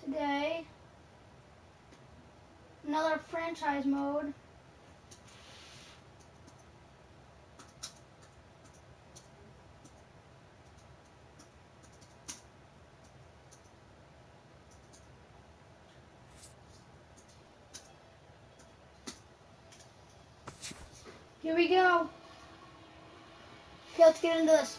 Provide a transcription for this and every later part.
today. Another franchise mode. Here we go. Okay, let's get into this.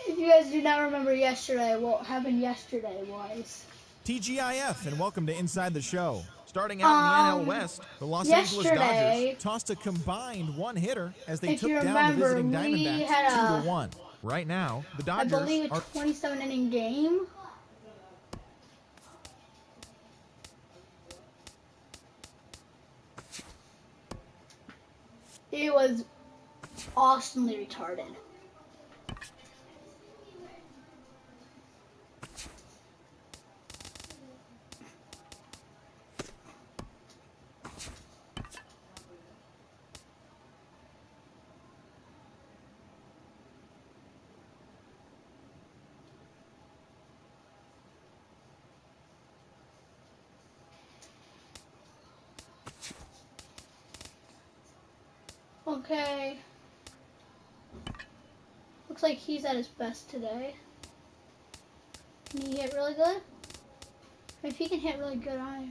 If you guys do not remember yesterday, what happened yesterday was TGIF, and welcome to Inside the Show. Starting out in the NL West, the Los Angeles Dodgers tossed a combined one-hitter as they took down the visiting Diamondbacks 2-1. Right now, the Dodgers I believe a 27-inning game. It was awesomely retarded. Okay. Looks like he's at his best today. Can he hit really good? If he can hit really good, I...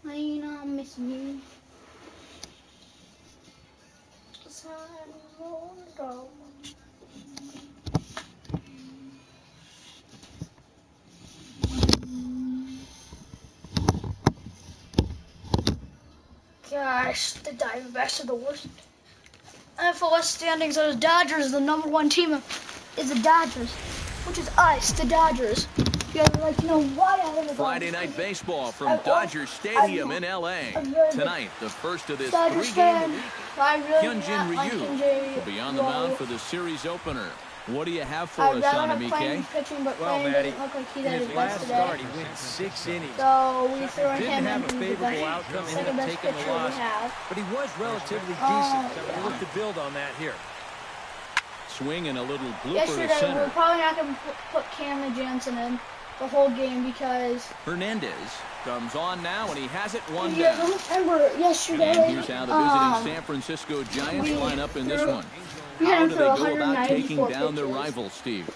I'm missing you. Gosh, the Diamondbacks are the worst. NFL West standings are the Dodgers. The #1 team is the Dodgers, which is us, the Dodgers. You guys would like to know why I live Friday night baseball from Dodger Stadium in L.A. Tonight, the first of this three-game week. Hyunjin Ryu will be on the mound for the series opener. What do you have for us on him, EK? Well, Matty, in his last start, he went 6 innings. So we threw him Didn't have a in favorable outcome, ended up taking the loss. But he was relatively decent. We'll look to build on that here. Swing and a little blooper to Yesterday, center. we're probably not going to put Cameron Jansen in the whole game because... Hernandez comes on now, and he has it one Yeah, down. remember yesterday... And here's how the visiting San Francisco Giants line up in this one. How do they go about taking down their rivals, Steve?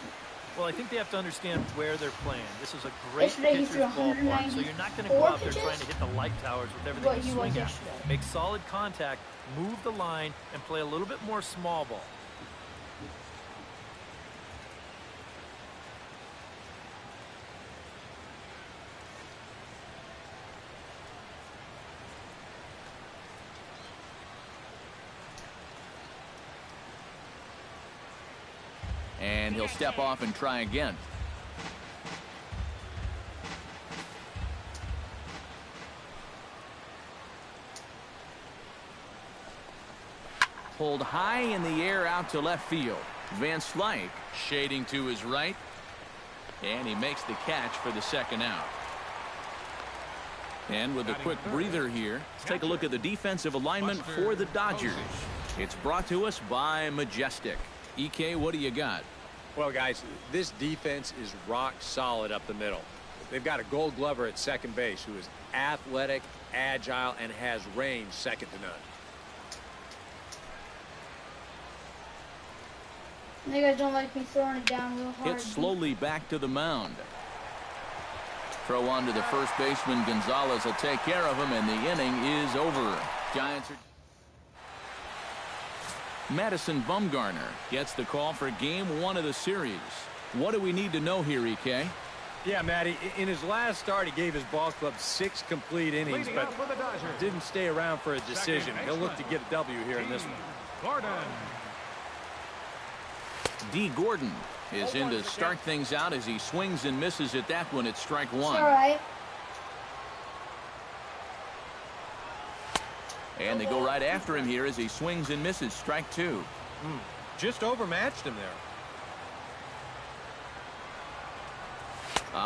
Well, I think they have to understand where they're playing. This is a great Yesterday, pitcher's ballpark, so you're not going to go out there trying to hit the light towers with everything you swing at. Make solid contact, move the line, and play a little bit more small ball. And he'll step off and try again. Pulled high in the air out to left field. Van Slyke shading to his right. And he makes the catch for the second out. And with a quick breather here, let's take a look at the defensive alignment for the Dodgers. It's brought to us by Majestic. EK, what do you got? Well, guys, this defense is rock solid up the middle. They've got a Gold Glover at second base who is athletic, agile, and has range second to none. You guys don't like me throwing it down real hard. Hit slowly back to the mound. Throw on to the first baseman. Gonzalez will take care of him, and the inning is over. Giants are... Madison Bumgarner gets the call for game 1 of the series. What do we need to know here, EK? Yeah, Matty, in his last start, he gave his ball club 6 complete innings, but didn't stay around for a decision. He'll look to get a W here in this one. Gordon. D. Gordon is in to start things out as he swings and misses at that one at strike 1. All right. And they go right after him here as he swings and misses, strike 2. Just overmatched him there.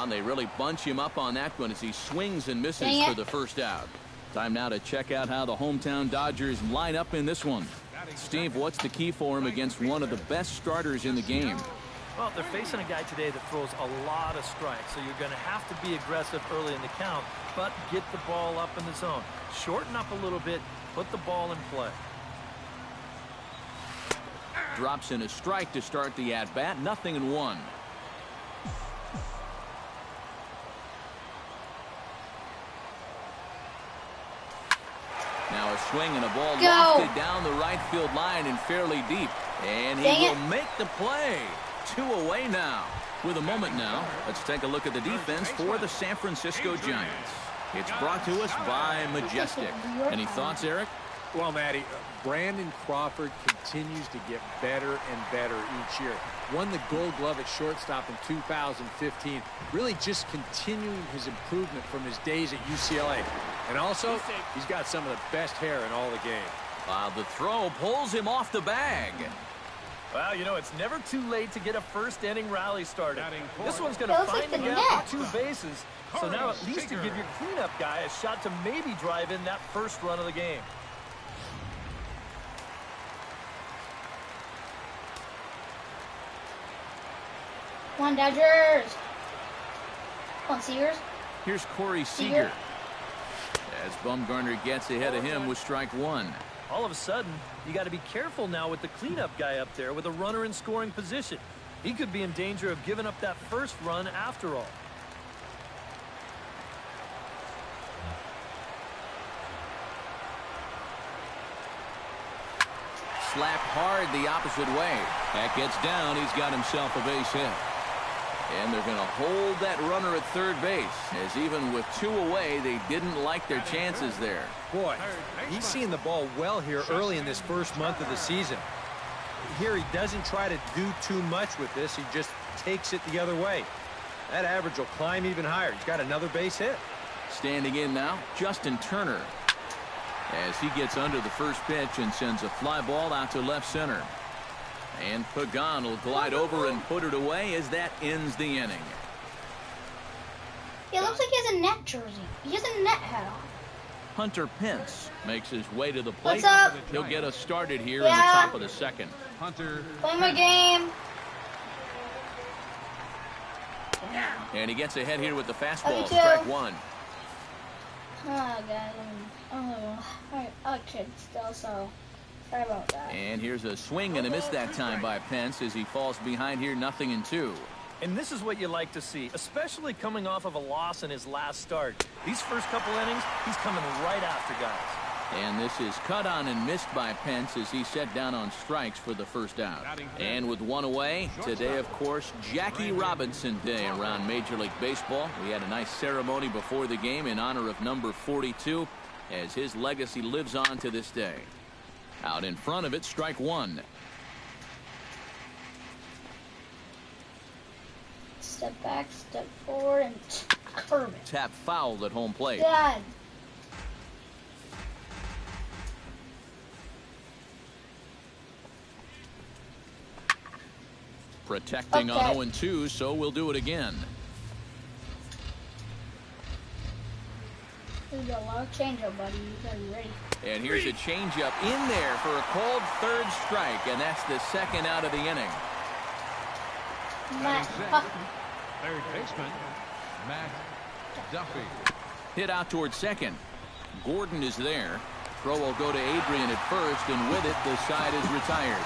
They really bunch him up on that one as he swings and misses for the first out. Time now to check out how the hometown Dodgers line up in this one. Steve, what's the key for him against one of the best starters in the game? Well, they're facing a guy today that throws a lot of strikes, so you're going to have to be aggressive early in the count, but get the ball up in the zone. Shorten up a little bit, put the ball in play. Drops in a strike to start the at-bat, 0-1. Now a swing and a ball lofted down the right field line and fairly deep. And he will make the play. 2 away now. With a moment now, let's take a look at the defense for the San Francisco Giants. It's brought to us by Majestic. Any thoughts, Eric? Well, Matty, Brandon Crawford continues to get better and better each year. Won the Gold Glove at shortstop in 2015. Really just continuing his improvement from his days at UCLA. And also, he's got some of the best hair in all the game. The throw pulls him off the bag. Well, you know, it's never too late to get a first-inning rally started. This one's going to find the gap for 2 bases. So now at least you give your cleanup guy a shot to maybe drive in that first run of the game. Come on, Dodgers. Come on, Seegers. Here's Corey Seager. As Bumgarner gets ahead of him with strike 1. All of a sudden, you got to be careful now with the cleanup guy up there with a runner in scoring position. He could be in danger of giving up that first run after all. Slapped hard the opposite way. That gets down. He's got himself a base hit. And they're going to hold that runner at third base, as even with 2 away, they didn't like their chances there. Boy, he's seeing the ball well here early in this first month of the season. Here he doesn't try to do too much with this. He just takes it the other way. That average will climb even higher. He's got another base hit. Standing in now, Justin Turner, as he gets under the first pitch and sends a fly ball out to left center. And Pagan will glide over and put it away as that ends the inning. It looks like he has a net jersey. He has a net hat on. Hunter Pence makes his way to the plate. What's up? He'll get us started here in the top of the second. Hunter. Play my game. And he gets ahead here with the fastball, strike 1. Oh, guys. I'm a kid still, so sorry about that. And here's a swing and a miss that time by Pence as he falls behind here, 0-2. And this is what you like to see, especially coming off of a loss in his last start. These first couple innings, he's coming right after guys. And this is cut on and missed by Pence as he set down on strikes for the first out. And with 1 away, today, of course, Jackie Robinson Day around Major League Baseball. We had a nice ceremony before the game in honor of number 42 as his legacy lives on to this day. Out in front of it, strike 1. Step back, step forward, and curve it. Tap fouled at home plate. God. Protecting on 0-2, so we'll do it again. There's a lot of changeup, buddy. You gotta be ready. And here's a changeup in there for a called third strike, and that's the second out of the inning. Matt. Third baseman, Matt Duffy. Hit out towards second. Gordon is there. Throw will go to Adrian at first, and with it, the side is retired.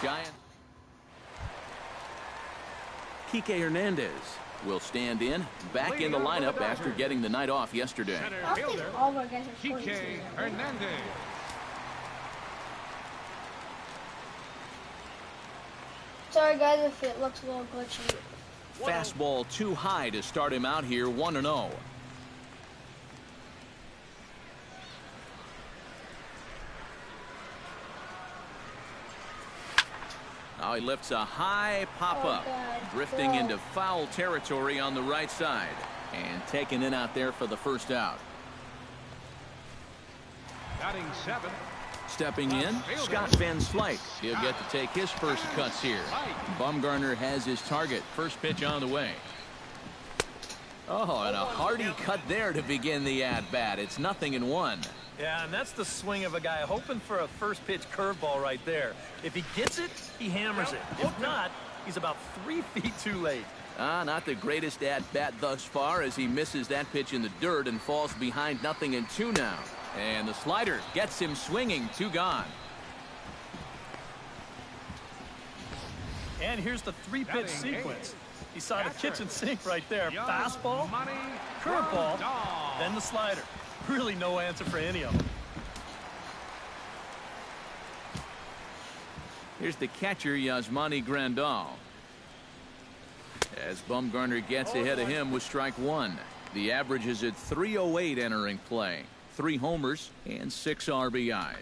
Giants. Kike Hernandez will stand in, back in the lineup after getting the night off yesterday. I don't think all of our guys are Kike Hernandez. Sorry guys if it looks a little glitchy. Fastball too high to start him out here, 1-0. Now he lifts a high pop-up, drifting into foul territory on the right side, and taken in out there for the first out. Batting 7. Stepping in, Scott Van Slyke. He'll get to take his first cuts here. Bumgarner has his target. First pitch on the way. Oh, and a hearty cut there to begin the at-bat. It's 0-1. Yeah, and that's the swing of a guy hoping for a first pitch curveball right there. If he gets it, he hammers it. If not, he's about 3 feet too late. Not the greatest at-bat thus far as he misses that pitch in the dirt and falls behind 0-2 now. And the slider gets him swinging. 2 gone. And here's the 3-pitch sequence. He saw the kitchen sink right there. Fastball, curveball, then the slider. Really no answer for any of them. Here's the catcher, Yasmani Grandal. As Bumgarner gets ahead of him with strike 1. The average is at 308 entering play. 3 homers and 6 RBIs.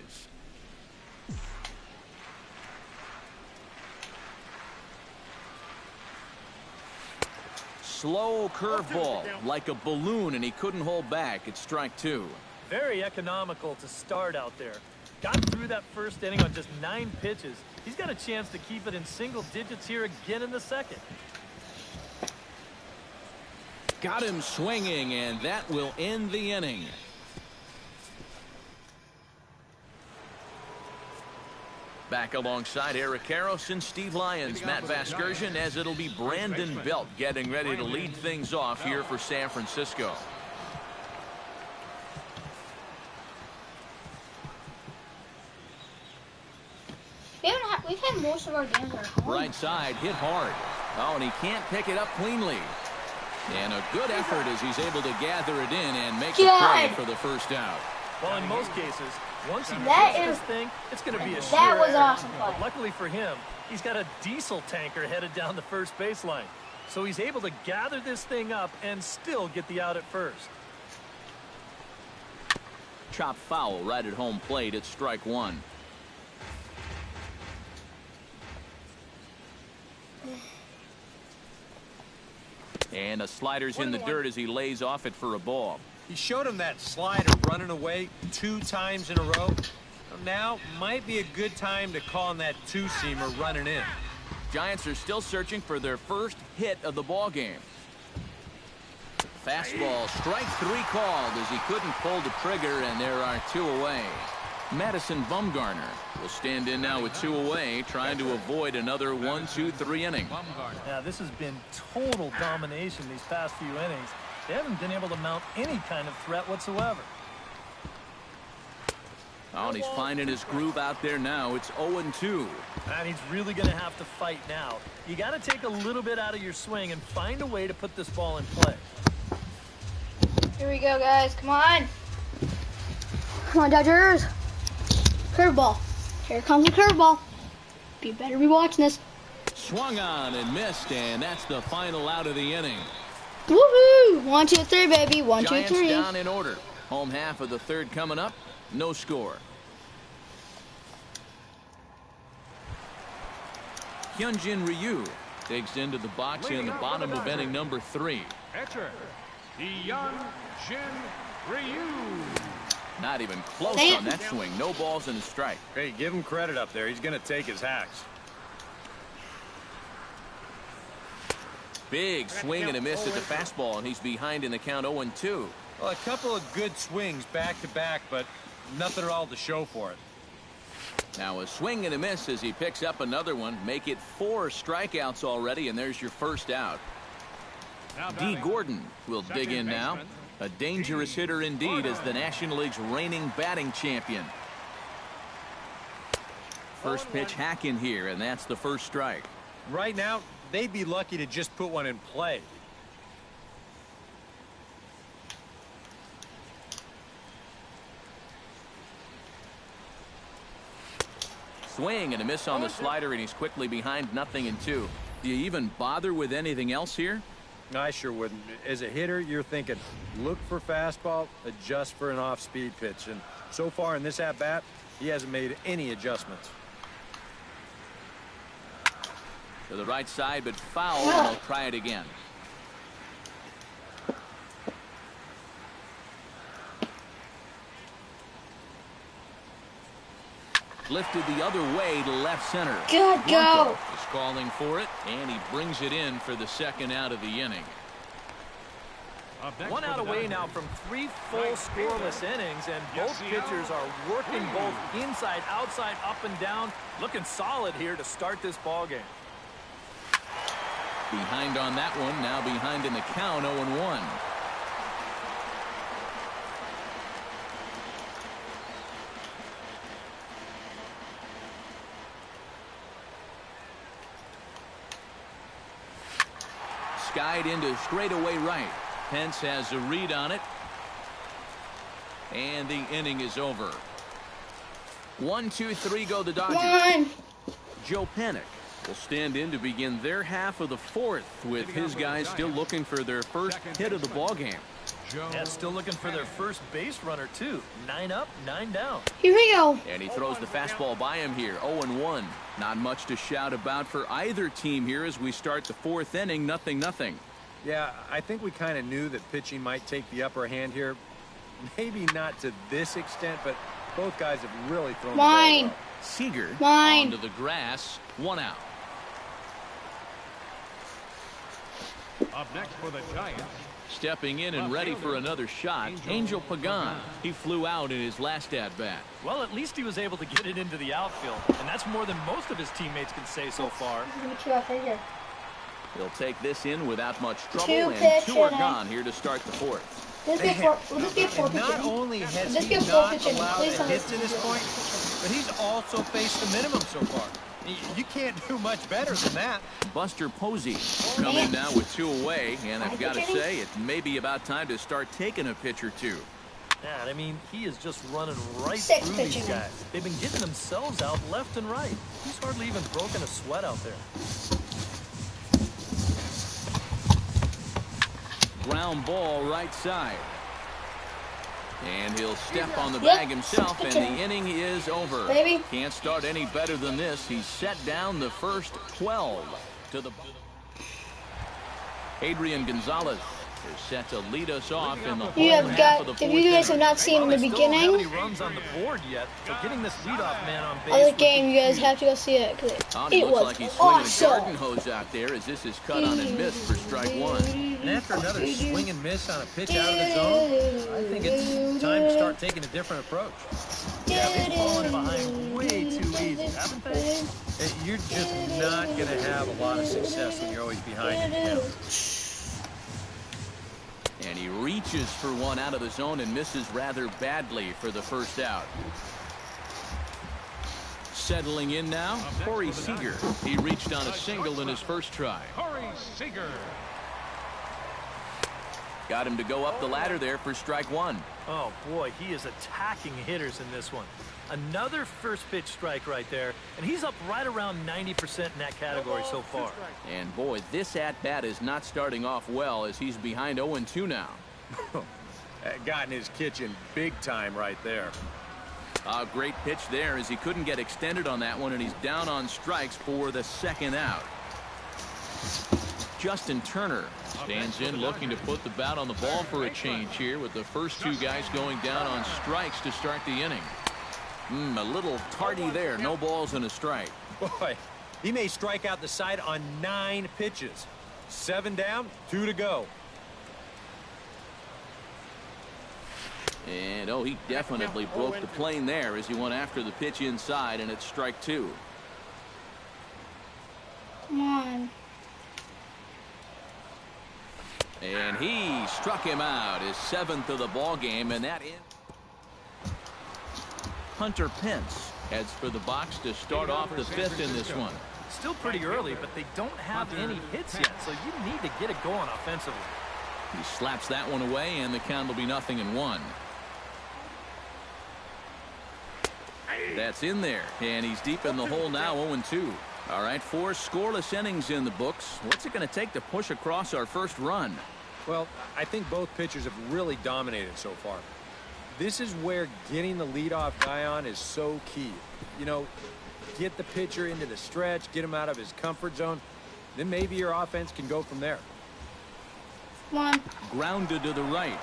Slow curveball like a balloon, and he couldn't hold back. It's strike 2. Very economical to start out there. Got through that first inning on just 9 pitches. He's got a chance to keep it in single digits here again in the second. Got him swinging, and that will end the inning. Back alongside Eric Karros and Steve Lyons, Matt Vasgersian, as it'll be Brandon Belt getting ready to lead things off here for San Francisco. We've had most of our games at home. Right side, hit hard. Oh, and he can't pick it up cleanly. And a good effort as he's able to gather it in and make the play for the first out. Well, in most cases, once he gets this thing, it's going to be a sure That was error. awesome play. But luckily for him, he's got a diesel tanker headed down the first baseline. So he's able to gather this thing up and still get the out at first. Chop foul right at home plate. It's strike 1. And a slider's in the dirt as he lays off it for a ball. He showed him that slider running away 2 times in a row. Now might be a good time to call on that 2-seamer running in. Giants are still searching for their first hit of the ball game. Fastball, strike 3 called as he couldn't pull the trigger, and there are 2 away. Madison Bumgarner will stand in now with 2 away, trying to avoid another 1-2-3 inning. Now this has been total domination these past few innings. They haven't been able to mount any kind of threat whatsoever. Oh, and he's finding his groove out there now. It's 0-2. And he's really going to have to fight now. You got to take a little bit out of your swing and find a way to put this ball in play. Here we go, guys. Come on. Come on, Dodgers. Curveball. Here comes the curveball. You better be watching this. Swung on and missed, and that's the final out of the inning. Woohoo! 1, 2, 3, baby. 1, 2, 3. Giants down in order. Home half of the third coming up. No score. Hyunjin Ryu takes into the box in the bottom of inning number 3. Pitcher, Hyunjin Ryu. Not even close on that swing. No balls and a strike. Hey, give him credit up there. He's going to take his hacks. Big swing and a miss at the fastball, and he's behind in the count 0-2. Well, a couple of good swings back-to-back, but nothing at all to show for it. Now a swing and a miss as he picks up another one. Make it 4 strikeouts already, and there's your first out. D. Gordon will dig in now. A dangerous hitter indeed as the National League's reigning batting champion. First pitch hack in here, and that's the first strike. Right now, they'd be lucky to just put one in play. swing and a miss on the slider, and he's quickly behind 0-2. Do you even bother with anything else here? I sure wouldn't. As a hitter, you're thinking, look for fastball, adjust for an off-speed pitch. And so far in this at-bat, he hasn't made any adjustments. To the right side, but foul, and he'll try it again. Lifted the other way to left center. Good go. Is calling for it, and he brings it in for the second out of the inning. One out away now from 3 full scoreless innings, and both pitchers are working both inside, outside, up and down. Looking solid here to start this ball game. Behind on that one, now behind in the count, 0-1. Skied into straightaway right. Pence has a read on it. And the inning is over. 1, 2, 3 go the Dodgers. Joe Panik will stand in to begin their half of the fourth, with his guys still looking for their first hit of the ball game. Yeah, still looking for their first base runner too. 9 up, 9 down. Here we go. And he throws the fastball by him here. 0-1. Not much to shout about for either team here as we start the fourth inning. 0-0. Yeah, I think we kind of knew that pitching might take the upper hand here. Maybe not to this extent, but both guys have really thrown the ball well. Seager onto the grass. 1 out. Up next for the Giants. Stepping in and ready for another shot, Angel Pagan. He flew out in his last at-bat. Well, at least he was able to get it into the outfield, and that's more than most of his teammates can say so far. He'll take this in without much trouble, and 2 are gone here to start the fourth. Not only has he not allowed a hit to this point, but he's also faced the minimum so far. You can't do much better than that. Buster Posey coming now with 2 away, and I've got to say, it may be about time to start taking a pitch or two. Yeah, I mean, he is just running right through these guys. They've been getting themselves out left and right. He's hardly even broken a sweat out there. Ground ball right side. And he'll step on the bag himself, and the inning is over. Can't start any better than this. He's set down the first 12 to the... Adrian Gonzalez is set to lead us off in the half of the fourth. If you guys have not seen in the beginning, runs on the board yet, so getting this leadoff man on base. Other game, you guys have to go see it because it was like he's awesome. Garden hose out there as this is cut on and missed for strike 1. And after another swing and miss on a pitch out of the zone, I think it's time to start taking a different approach. Yeah, they've fallen behind way too easy, haven't they? You're just not going to have a lot of success when you're always behind in the count. And he reaches for one out of the zone and misses rather badly for the first out. Settling in now, Corey Seager. He reached on a single in his first try. Corey Seager. Got him to go up the ladder there for strike 1. Oh, boy, he is attacking hitters in this one. Another first pitch strike right there, and he's up right around 90% in that category so far. And, boy, this at-bat is not starting off well as he's behind 0-2 now. Got in his kitchen big time right there. A great pitch there as he couldn't get extended on that one, and he's down on strikes for the second out. Justin Turner stands in looking to put the bat on the ball for a change here with the first 2 guys going down on strikes to start the inning. A little tardy there. No balls and a strike. Boy, he may strike out the side on 9 pitches. 7 down, 2 to go. And, oh, he definitely broke the plane there as he went after the pitch inside, and it's strike 2. Come on. And he struck him out, his 7th of the ball game, and that in. Hunter Pence heads for the box to start off the 5th in this one. Still pretty early, but they don't have any hits yet, so you need to get it going offensively. He slaps that one away, and the count will be 0-1. That's in there, and he's deep in the hole now, 0-2. All right, 4 scoreless innings in the books. What's it going to take to push across our first run? Well, I think both pitchers have really dominated so far. This is where getting the leadoff guy on is so key. You know, get the pitcher into the stretch, get him out of his comfort zone, then maybe your offense can go from there. Come on. Grounded to the right.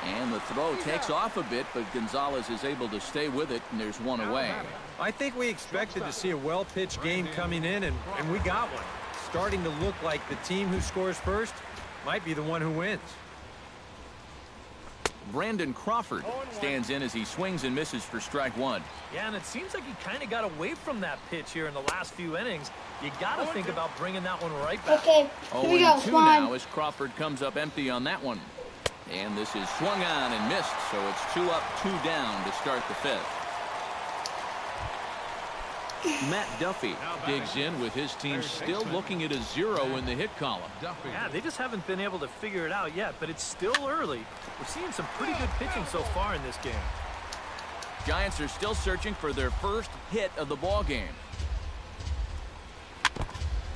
And the throw takes off a bit, but Gonzalez is able to stay with it, and there's one away. I think we expected to see a well-pitched game coming in, and we got one. Starting to look like the team who scores first might be the one who wins. Brandon Crawford stands in as he swings and misses for strike 1. Yeah, and it seems like he kind of got away from that pitch here in the last few innings. You got to think about bringing that one right back. Okay, here we go. 0-2 now as Crawford comes up empty on that one. And this is swung on and missed, so it's 2 up, 2 down to start the 5th. Matt Duffy digs in with his team still looking at a 0 in the hit column. Yeah, they just haven't been able to figure it out yet, but it's still early. We're seeing some pretty good pitching so far in this game. Giants are still searching for their first hit of the ball game.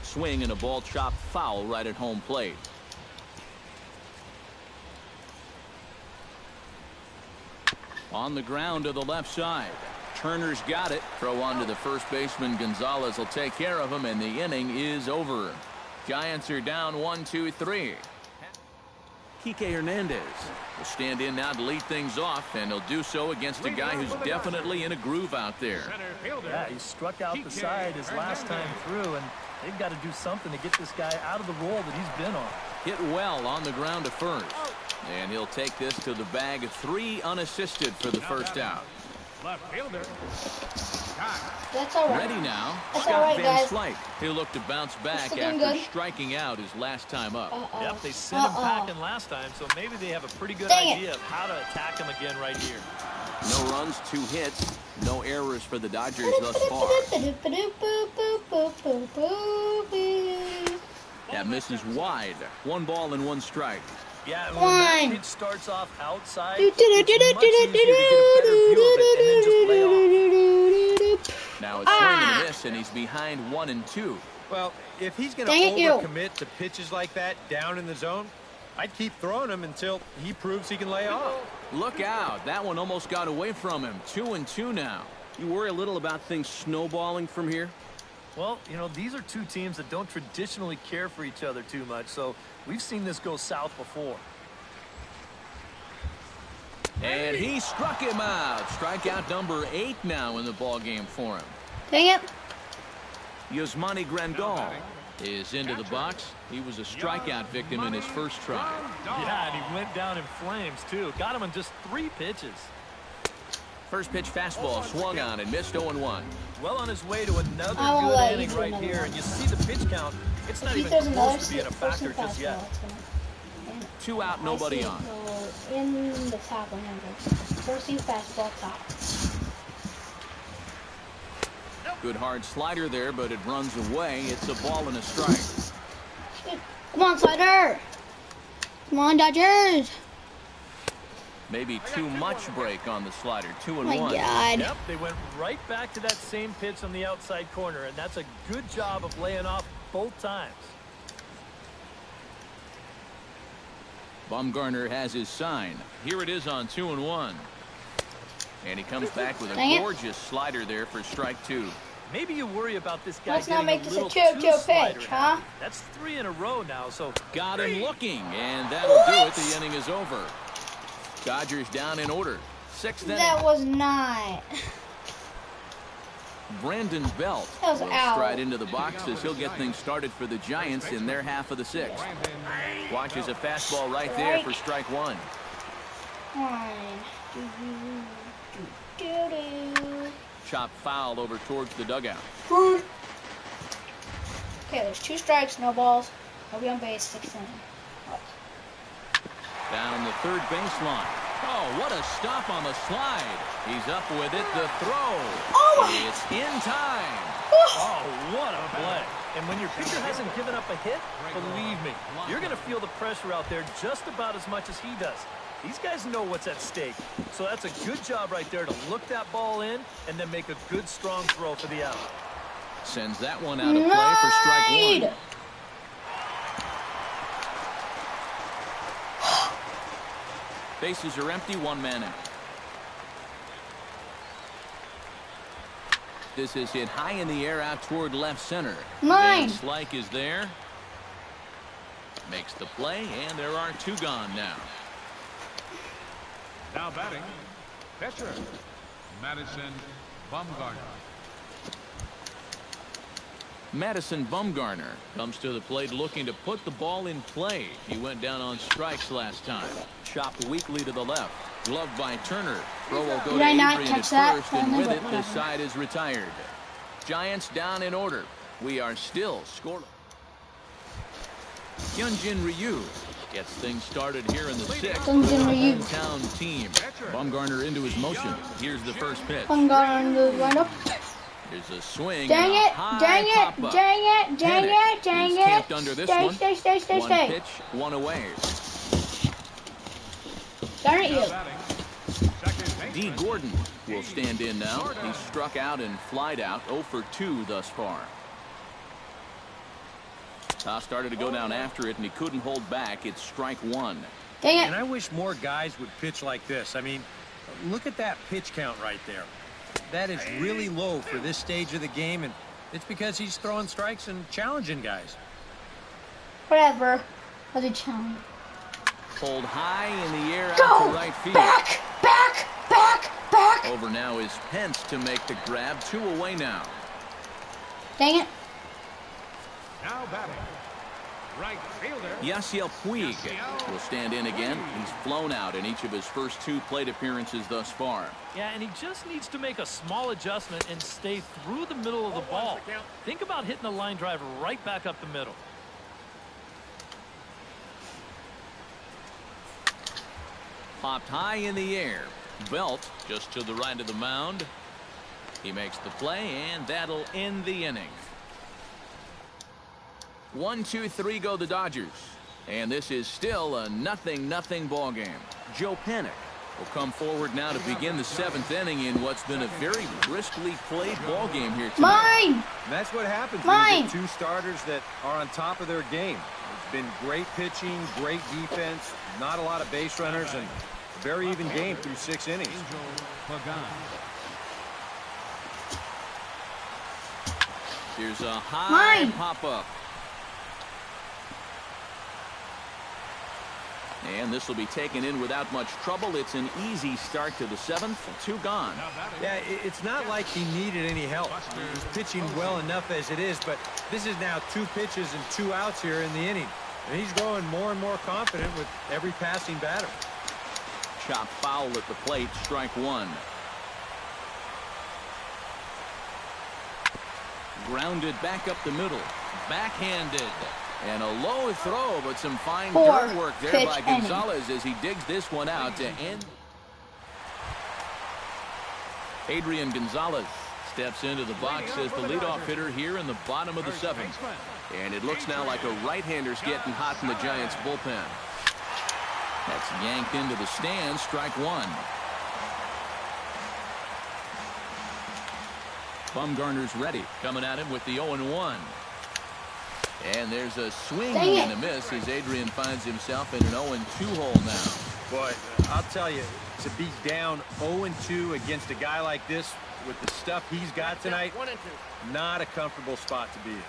Swing and a ball chopped foul right at home plate. On the ground to the left side. Turner's got it. Throw on to the first baseman. Gonzalez will take care of him, and the inning is over. Giants are down 1-2-3. Kike Hernandez will stand in now to lead things off, and he'll do so against a guy who's definitely in a groove out there. Yeah, he struck out the side his last time through, and they've got to do something to get this guy out of the role that he's been on. Hit well on the ground to first. And he'll take this to the bag. 3 unassisted for the first out. That's all right. Ready now. That's Scott all right, Van guys. Slyke. He'll look to bounce back after good. striking out his last time up. Yep, they sent him packing last time, so maybe they have a pretty good Dang idea of how to attack him again right here. No runs, 2 hits, no errors for the Dodgers thus far. That misses wide. 1 ball and 1 strike. Yeah, when that pitch starts off outside, it's much easier to get a better view of it and then just lay off. Now it's swing and a miss, and he's behind 1-2. Well, if he's going to overcommit to pitches like that down in the zone, I'd keep throwing him until he proves he can lay off. Look out. That one almost got away from him. 2-2 now. You worry a little about things snowballing from here? Well, you know, these are 2 teams that don't traditionally care for each other too much, so we've seen this go south before. And he struck him out. Strikeout number 8 now in the ball game for him. Dang it. Yasmani Grandal is into the box. He was a strikeout victim in his first try. Yeah, and he went down in flames, too. Got him in just 3 pitches. First pitch fastball swung on and missed 0-1. Well on his way to another good inning right here, and you see the pitch count. It's not even close to being a factor just yet. 2 out, nobody on. In the top 100. Forcing fastball top. Good hard slider there, but it runs away. It's a ball and a strike. Come on, slider. Come on, Dodgers. Maybe too much break on the slider. 2-1. Oh my God. Yep, they went right back to that same pitch on the outside corner, and that's a good job of laying off both times. Bumgarner has his sign. Here it is on 2-1. And he comes back with a gorgeous slider there for strike 2. Maybe you worry about this guy Let's not getting make a this a little too pitch, huh? That's 3 in a row now, so got him looking, and that'll do it. The inning is over. Dodgers down in order. 6th inning. That was not. Brandon Belt will stride into the box as he'll get things started for the Giants in their half of the 6th. Watches a fastball right there for strike 1. Chop foul over towards the dugout. Okay, there's 2 strikes, no balls. Nobody on base, 6th inning. Down the third baseline. Oh, what a stop on the slide. He's up with it. The throw. It's in time. Oh, what a play. And when your pitcher hasn't given up a hit, believe me, you're going to feel the pressure out there just about as much as he does. These guys know what's at stake. So that's a good job right there to look that ball in and then make a good, strong throw for the out. Sends that one out of play for strike one. Bases are empty, one man out. This is hit high in the air out toward left center. Mine. Van Slyke is there. Makes the play, and there are two gone now. Now batting, pitcher, Madison Bumgarner. Madison Bumgarner comes to the plate looking to put the ball in play. He went down on strikes last time. Chopped weakly to the left. Gloved by Turner. Throw will go to Adrian at first, and with it, the side is retired. Giants down in order. We are still scoreless. Hyunjin Ryu gets things started here in the sixth. Town team. Bumgarner into his motion. Here's the first pitch. Bumgarner into the windup. There's a swing. Dang it, dang it, dang it, dang it, dang it. Camped under this one. Stay. One pitch, one away. Darn it, you. D. Gordon will stand in now. He struck out and flied out. 0 for 2 thus far. Toss started to go down after it, and he couldn't hold back. It's strike one. Dang it. And I wish more guys would pitch like this. I mean, look at that pitch count right there. That is really low for this stage of the game, and it's because he's throwing strikes and challenging guys. Whatever. How's he challenge? Pulled high in the air Go! out to right field. Back! Over now is Pence to make the grab. 2 away now. Dang it. Now batting, right fielder. Yasiel Puig will stand in again. He's flown out in each of his first 2 plate appearances thus far. Yeah, and he just needs to make a small adjustment and stay through the middle of the ball. Think about hitting a line drive right back up the middle. Popped high in the air. Belt just to the right of the mound. He makes the play, and that'll end the inning. 1, 2, 3 go the Dodgers. And this is still a 0-0 ball game. Joe Panik will come forward now to begin the 7th inning in what's been a very briskly played ball game here tonight. Mine. And that's what happens when you get 2 starters that are on top of their game. It's been great pitching, great defense, not a lot of base runners, and a very even game through 6 innings. Here's a high pop-up. And this will be taken in without much trouble. It's an easy start to the 7th. 2 gone. Yeah, it's not like he needed any help. He's pitching well enough as it is, but this is now 2 pitches and 2 outs here in the inning. And he's growing more and more confident with every passing batter. Chop foul at the plate. Strike one. Grounded back up the middle. Backhanded. And a low throw, but some fine dirt work there by Gonzalez as he digs this one out to end. Adrian Gonzalez steps into the box as the leadoff hitter here in the bottom of the 7th. And it looks now like a right-hander's getting hot in the Giants' bullpen. That's yanked into the stands. Strike one. Bumgarner's ready. Coming at him with the 0-1. And there's a swing and a miss as Adrian finds himself in an 0-2 hole now. Boy, I'll tell you, to be down 0-2 against a guy like this with the stuff he's got tonight, not a comfortable spot to be in.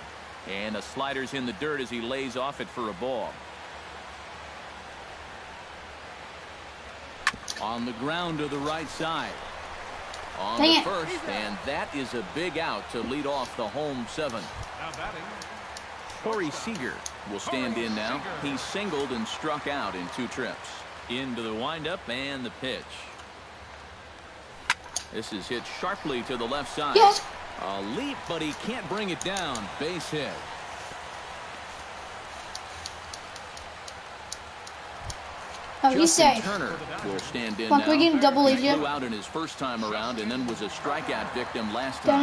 And a slider's in the dirt as he lays off it for a ball. On the ground to the right side. On the first, and that is a big out to lead off the home 7th. Now batting, Corey Seager will stand in now. He singled and struck out in 2 trips. Into the windup and the pitch. This is hit sharply to the left side. Yes. A leap, but he can't bring it down. Base hit. Justin Turner will stand in now. We're getting double He flew out in his first time around and then was a strikeout victim last time.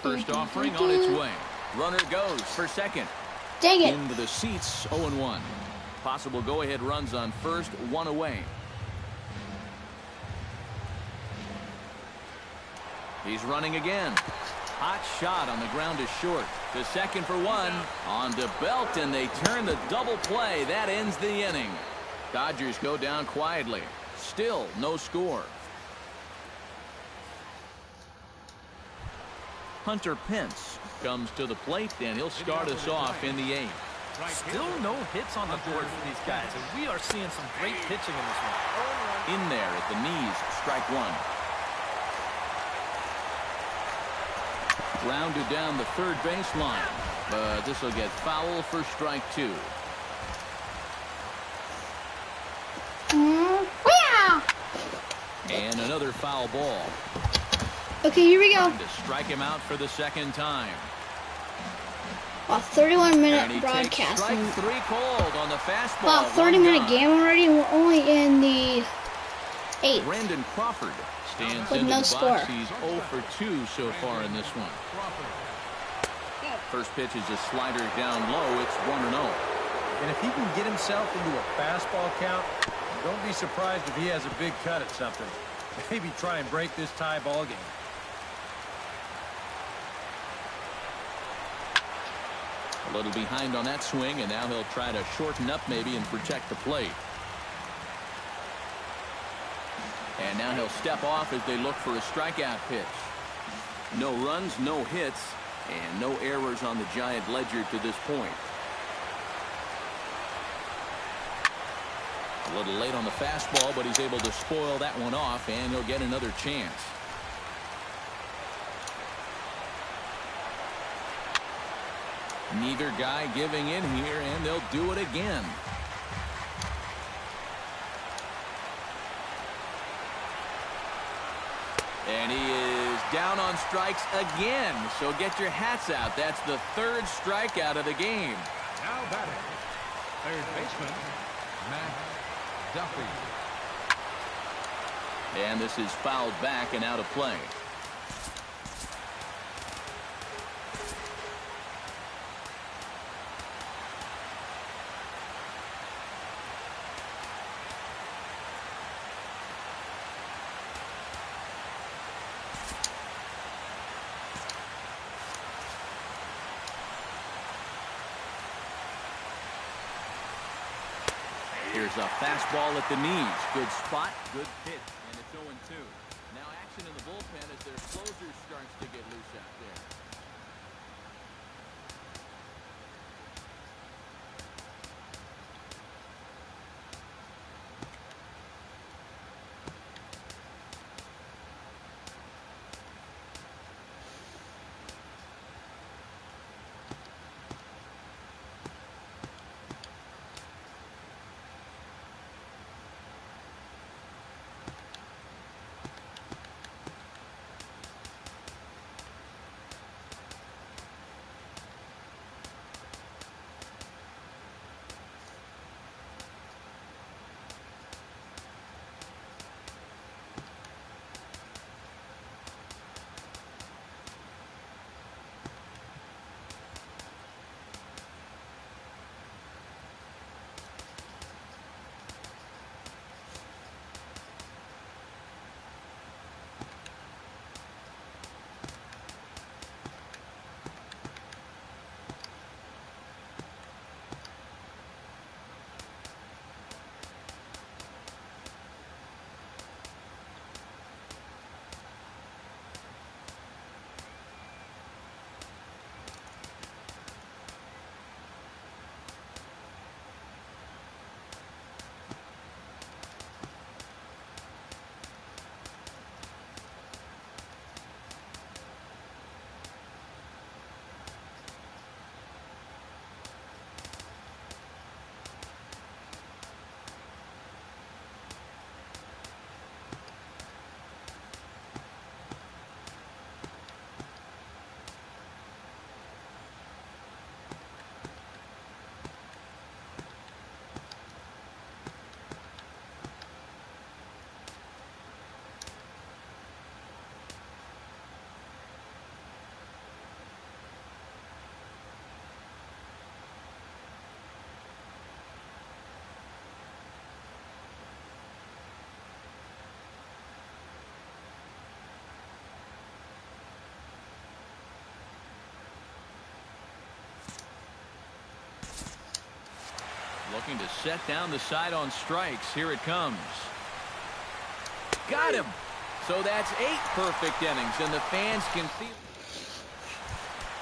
First offering on its way. Runner goes for second. Dang it. Into the seats, 0-1. Possible go-ahead runs on first, one away. He's running again. Hot shot on the ground is short. To second for one. On to Belt, and they turn the double play. That ends the inning. Dodgers go down quietly. Still no score. Hunter Pence comes to the plate, and he'll start us off in the eighth. Still no hits on the board for these guys, and we are seeing some great pitching in this one. In there at the knees, strike one. Grounded down the third baseline, but this will get foul for strike two. And another foul ball. Okay, here we go. Trying to strike him out for the second time. A 31-minute broadcast. Strike three cold on the fastball. Wow, 30-minute game already. We're only in the 8th. Brandon Crawford stands with into no the score. box. He's 0 for 2 so far in this one. First pitch is a slider down low. It's 1-0. And if he can get himself into a fastball count, don't be surprised if he has a big cut at something. Maybe try and break this tie ball game. A little behind on that swing, and now he'll try to shorten up maybe and protect the plate. And now he'll step off as they look for a strikeout pitch. No runs, no hits, and no errors on the Giant ledger to this point. A little late on the fastball, but he's able to spoil that one off, and he'll get another chance. Neither guy giving in here, and they'll do it again. And he is down on strikes again. So get your hats out. That's the third strikeout of the game. Now batting, third baseman, Matt Duffy. And this is fouled back and out of play. Here's a fastball at the knees. Good spot, good pitch, and it's 0-2. Now action in the bullpen as their closer starts to get loose out there. Looking to set down the side on strikes. Here it comes. Got him. So that's 8 perfect innings, and the fans can feel.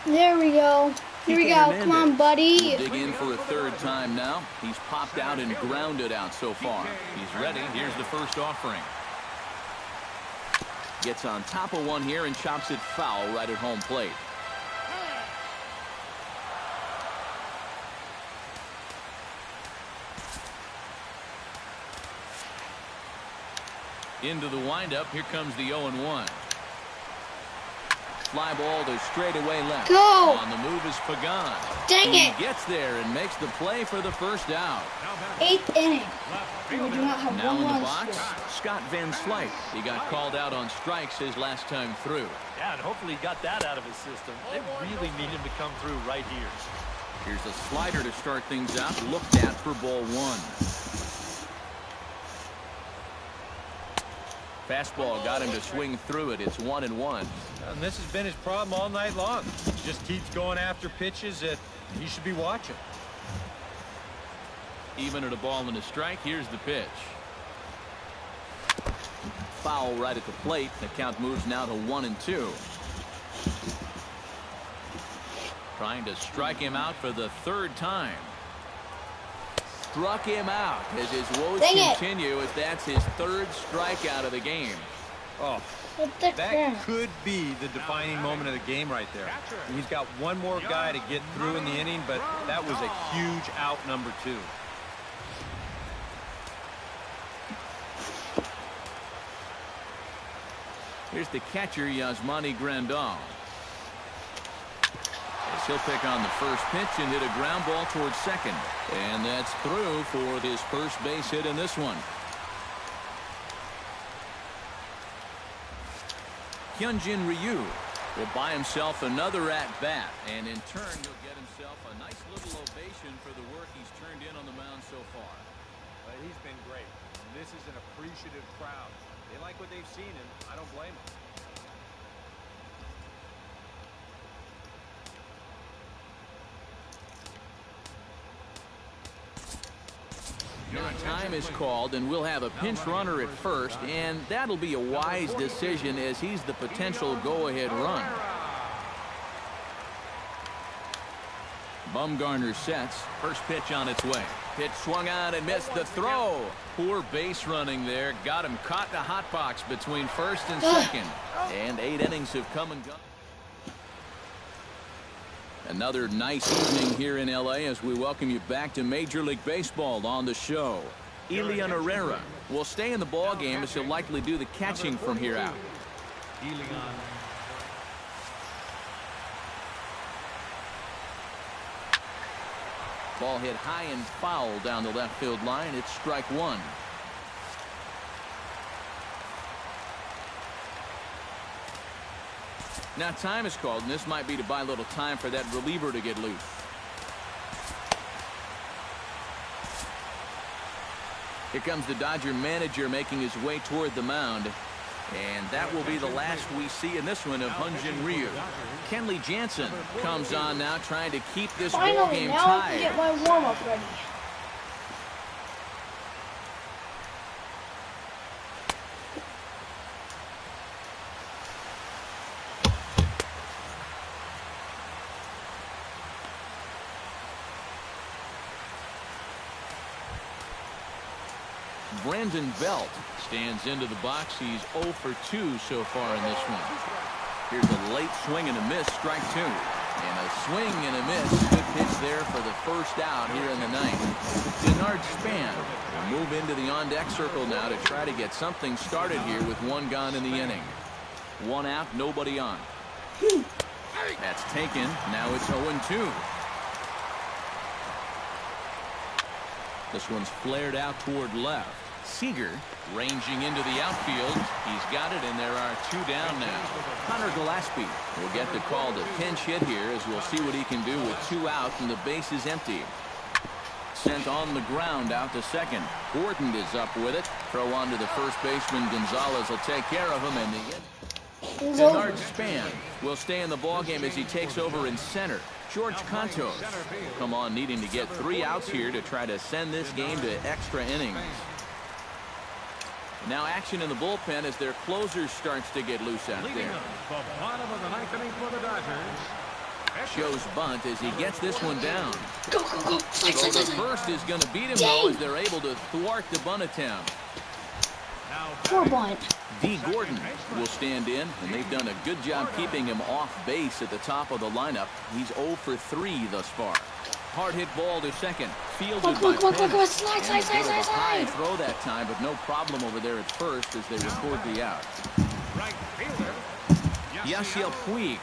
There we go. Here we go. Come on, buddy. Dig in for a 3rd time now. He's popped out and grounded out so far. He's ready. Here's the first offering. Gets on top of one here and chops it foul right at home plate. Into the windup. Here comes the 0-1. Fly ball to straightaway left. Go! On the move is Pagan. Dang it! He gets there and makes the play for the first out. 8th inning. We do not have Now one in the run box, scored. Scott Van Slyke. He got called out on strikes his last time through. Yeah, and hopefully he got that out of his system. They really need him to come through right here. Here's a slider to start things out. Looked at for ball 1. Fastball got him to swing through it. It's 1-1. And this has been his problem all night long. He just keeps going after pitches that he should be watching. Even at a ball and a strike. Here's the pitch. Foul right at the plate. The count moves now to 1-2. Trying to strike him out for the 3rd time. Struck him out as his woes continue as that's his 3rd strikeout of the game. Oh, that could be the defining moment of the game right there. He's got one more guy to get through in the inning, but that was a huge out number 2. Here's the catcher, Yasmani Grandal. As he'll pick on the first pitch and hit a ground ball towards second. And that's through for his first base hit in this one. Hyunjin Ryu will buy himself another at-bat. And in turn, he'll get himself a nice little ovation for the work he's turned in on the mound so far. But he's been great. And this is an appreciative crowd. They like what they've seen, and I don't blame them. Time is called, and we'll have a pinch runner at first, and that'll be a wise decision as he's the potential go-ahead run. Bumgarner sets. First pitch on its way. Pitch swung on and missed the throw. Poor base running there. Got him caught in a hot box between first and second. And 8 innings have come and gone. Another nice evening here in L.A. as we welcome you back to Major League Baseball on the show. Elian Herrera will stay in the ball game as he'll likely do the catching from here out. Ball hit high and foul down the left field line. It's strike 1. Now time is called, and this might be to buy a little time for that reliever to get loose. Here comes the Dodger manager making his way toward the mound. And that will be the last we see in this one of Hyunjin Ryu. Kenley Jansen comes on now trying to keep this ball game tied. Now I can get my warm-up ready. Brandon Belt stands into the box. He's 0 for 2 so far in this one. Here's a late swing and a miss, strike 2. And a swing and a miss. Good pitch there for the first out here in the ninth. Denard Span will move into the on-deck circle now to try to get something started here with 1 gone in the inning. 1 out, nobody on. That's taken. Now it's 0-2. This one's flared out toward left. Seager ranging into the outfield. He's got it, and there are 2 down now. Connor Gillespie will get the call to pinch hit here as we'll see what he can do with 2 out and the base is empty. Sent on the ground out to second. Gordon is up with it. Throw on to the first baseman. Gonzalez will take care of him, and the Denard Span will stay in the ballgame as he takes over in center. George Contos will come on needing to get 3 outs here to try to send this game to extra innings. Now action in the bullpen as their closer starts to get loose out there. The bottom of the 9th inning for the Dodgers. Shows bunt as he gets this one down. Go, go, go. Slide, So slide, the slide. first is going to beat him, though, as they're able to thwart the bunt attempt. Poor bunt. D. Gordon will stand in, and they've done a good job keeping him off base at the top of the lineup. He's 0 for 3 thus far. Hard hit ball to second. Fielded by Come on. Penn. Slide, And slide, a bit of a high slide. throw that time, but no problem over there at first as they record the out. Right fielder. Yasiel Puig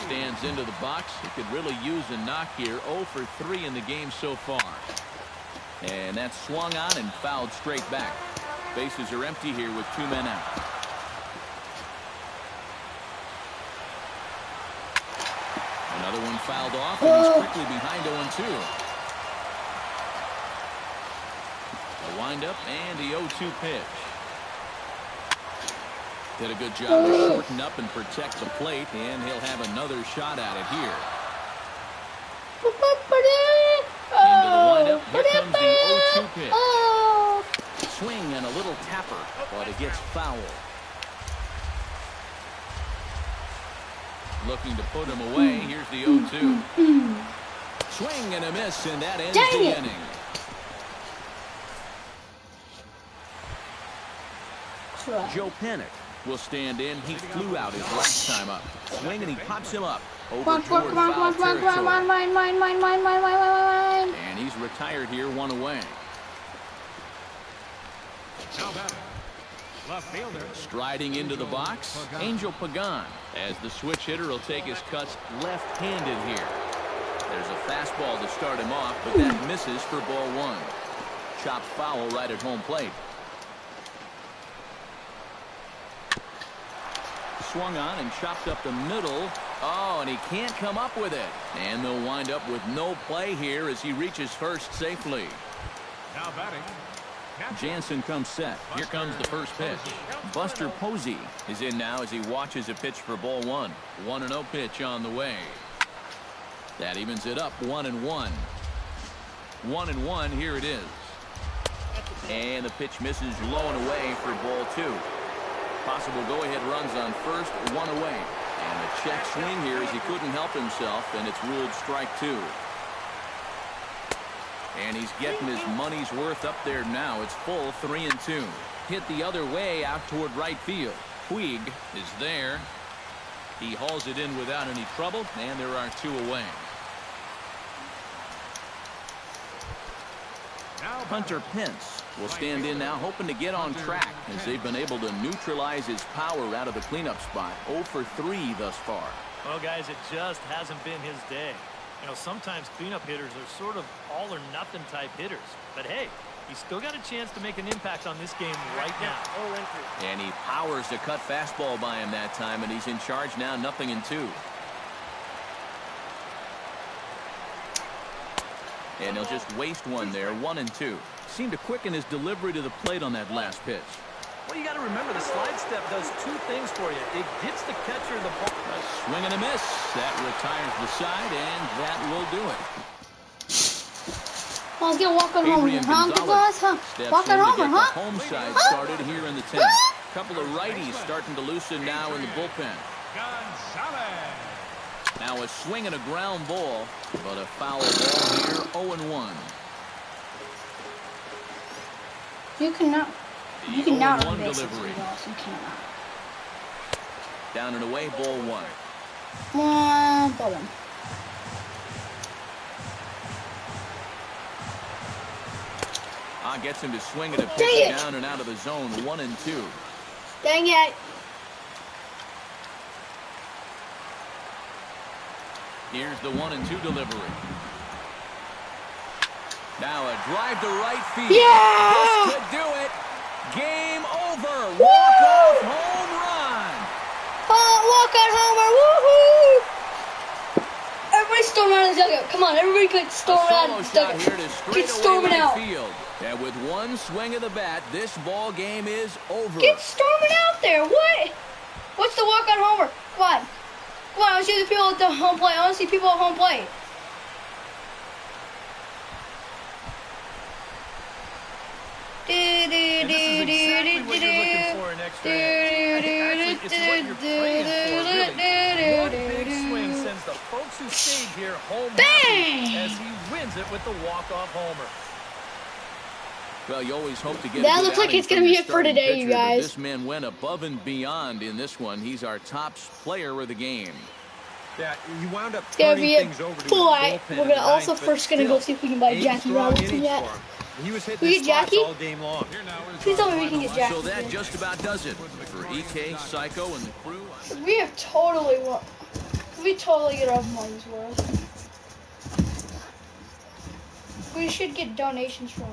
stands into the box. He could really use a knock here. 0 for 3 in the game so far. And that's swung on and fouled straight back. Bases are empty here with 2 men out. Another one fouled off, and he's quickly behind 0-2. A windup and the 0-2 pitch. Did a good job to shorten up and protect the plate, and he'll have another shot at it here. Into the windup. Here comes the 0-2 pitch. Swing and a little tapper, but it gets foul. Looking to put him away. Here's the 0-2. Swing and a miss, and that ends the inning. Joe Panik will stand in. He flew out his last time up. Swing and he pops him up. Over toward foul territory. And he's retired here, 1 away. Now batting. Left fielder. Striding into the box, Angel Pagan, as the switch hitter will take his cuts left-handed here. There's a fastball to start him off, but that misses for ball 1. Chopped foul right at home plate. Swung on and chopped up the middle. Oh, and he can't come up with it. And they'll wind up with no play here as he reaches first safely. Now batting. Jansen comes set. Here comes the first pitch. Buster Posey is in now as he watches a pitch for ball 1. 1-0 pitch on the way. That evens it up, 1-1. 1-1, here it is. And the pitch misses low and away for ball 2. Possible go-ahead runs on first, 1 away. And a check swing here as he couldn't help himself, and it's ruled strike 2. And he's getting his money's worth up there now. It's full, 3-2. Hit the other way out toward right field. Puig is there. He hauls it in without any trouble, and there are 2 away. Hunter Pence will stand in now, hoping to get on track as they've been able to neutralize his power out of the cleanup spot. 0 for 3 thus far. Well, guys, it just hasn't been his day. You know, sometimes cleanup hitters are sort of all-or-nothing type hitters. But, hey, he's still got a chance to make an impact on this game right now. And he powers the cut fastball by him that time, and he's in charge now, 0-2. And he'll just waste one there, 1-2. Seemed to quicken his delivery to the plate on that last pitch. Well, you got to remember, the slide step does 2 things for you. It gets the catcher the ball. A swing and a miss. That retires the side, and that will do it. Let's get walking home, Adrian Gonzalez walking home, the home side started here in the 10th. A couple of righties starting to loosen now in the bullpen. Gonzalez. Now a swing and a ground ball, but a foul ball here, 0-1. You cannot run bases. Delivery. You cannot. Down and away, ball 1. Ball 1. Gets him to swing at a pitch down and out of the zone, 1-2. Dang it. Here's the 1-2 delivery. Now a drive to right field. Yeah! This could do it. Game over. Walk-off home run. Walk-off homer. Woohoo! Everybody storm out of the dugout. Come on, everybody get storm out of the dugout. Here to straight away right field. And with one swing of the bat, this ball game is over. Get storming out there. What? What's the walk-on homer? Come on. Come on, I want to see the people at the home plate. I want to see people at home plate. exactly what you're looking for in extra innings. Actually, it's what you're praying for, really. One big swing sends the folks who stayed here home happy as he wins it with the walk-off homer. Well, you always hope to get that looks like it's going to be it for today, you guys. This man went above and beyond in this one. He's our top player of the game. Yeah, you wound up turning things over to his bullpen. We're gonna also first gonna go see if we can buy Jackie Robinson yet. He was hitting his spots all game long. Please tell me we can get Jackie. So that just about does it for EK, Psycho, and the crew. We have totally get our money's worth. We should get donations from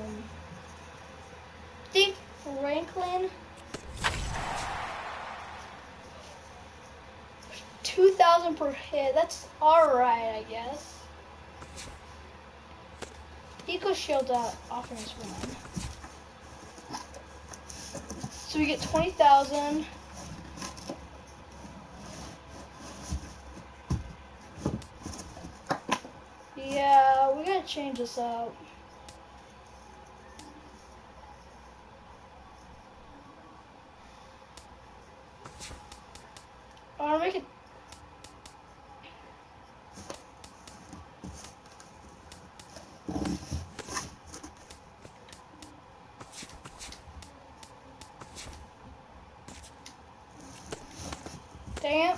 Think Franklin. 2,000 per hit. That's alright, I guess. Eco Shield offense run. So we get 20,000. Yeah, we gotta change this up. I wanna make it. Dang it.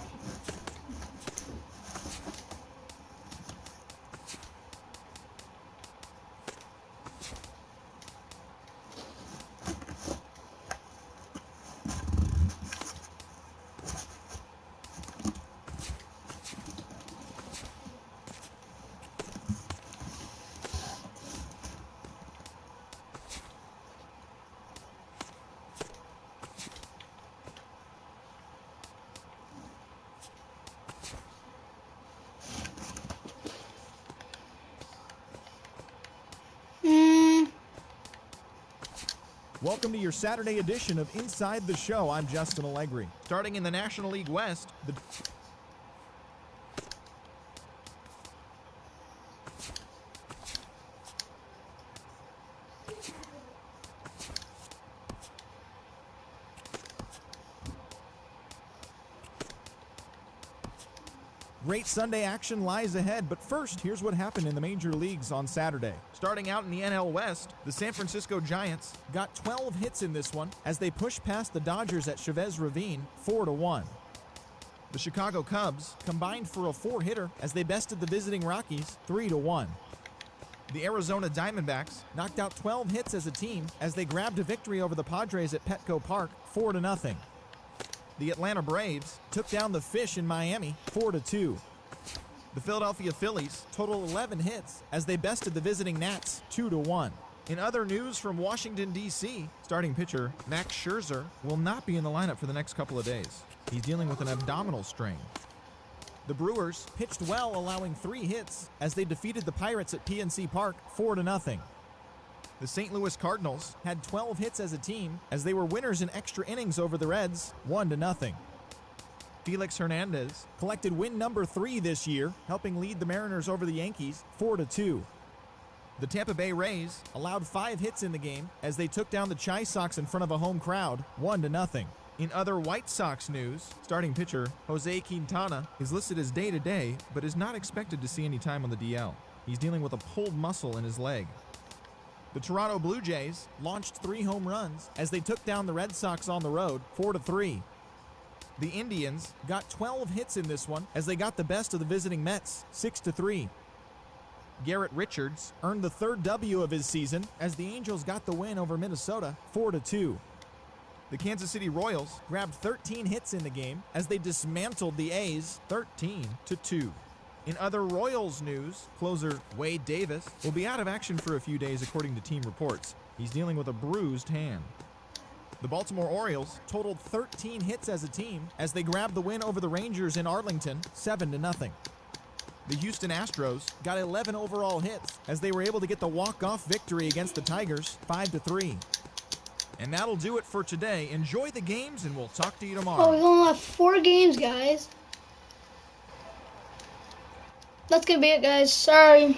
Welcome to your Saturday edition of Inside the Show. I'm Justin Allegri. Starting in the National League West, the great Sunday action lies ahead, but first, here's what happened in the major leagues on Saturday. Starting out in the NL West, the San Francisco Giants got 12 hits in this one as they pushed past the Dodgers at Chavez Ravine 4-1. The Chicago Cubs combined for a 4-hitter as they bested the visiting Rockies 3-1. The Arizona Diamondbacks knocked out 12 hits as a team as they grabbed a victory over the Padres at Petco Park 4-0. The Atlanta Braves took down the Fish in Miami 4-2. The Philadelphia Phillies total 11 hits as they bested the visiting Nats 2-1. In other news from Washington, D.C., starting pitcher Max Scherzer will not be in the lineup for the next couple of days. He's dealing with an abdominal strain. The Brewers pitched well, allowing 3 hits as they defeated the Pirates at PNC Park 4-0. The St. Louis Cardinals had 12 hits as a team as they were winners in extra innings over the Reds 1-0. Felix Hernandez collected win number 3 this year, helping lead the Mariners over the Yankees 4-2. The Tampa Bay Rays allowed 5 hits in the game as they took down the Chi Sox in front of a home crowd 1-0. In other White Sox news, starting pitcher Jose Quintana is listed as day-to-day, but is not expected to see any time on the DL. He's dealing with a pulled muscle in his leg. The Toronto Blue Jays launched 3 home runs as they took down the Red Sox on the road 4-3. The Indians got 12 hits in this one as they got the best of the visiting Mets 6-3. Garrett Richards earned the 3rd W of his season as the Angels got the win over Minnesota 4-2. The Kansas City Royals grabbed 13 hits in the game as they dismantled the A's 13-2. In other Royals news, closer Wade Davis will be out of action for a few days according to team reports. He's dealing with a bruised hand. The Baltimore Orioles totaled 13 hits as a team as they grabbed the win over the Rangers in Arlington 7-0. The Houston Astros got 11 overall hits as they were able to get the walk-off victory against the Tigers 5-3. And that'll do it for today. Enjoy the games and we'll talk to you tomorrow. Oh, we only have 4 games, guys. That's gonna be it, guys. Sorry.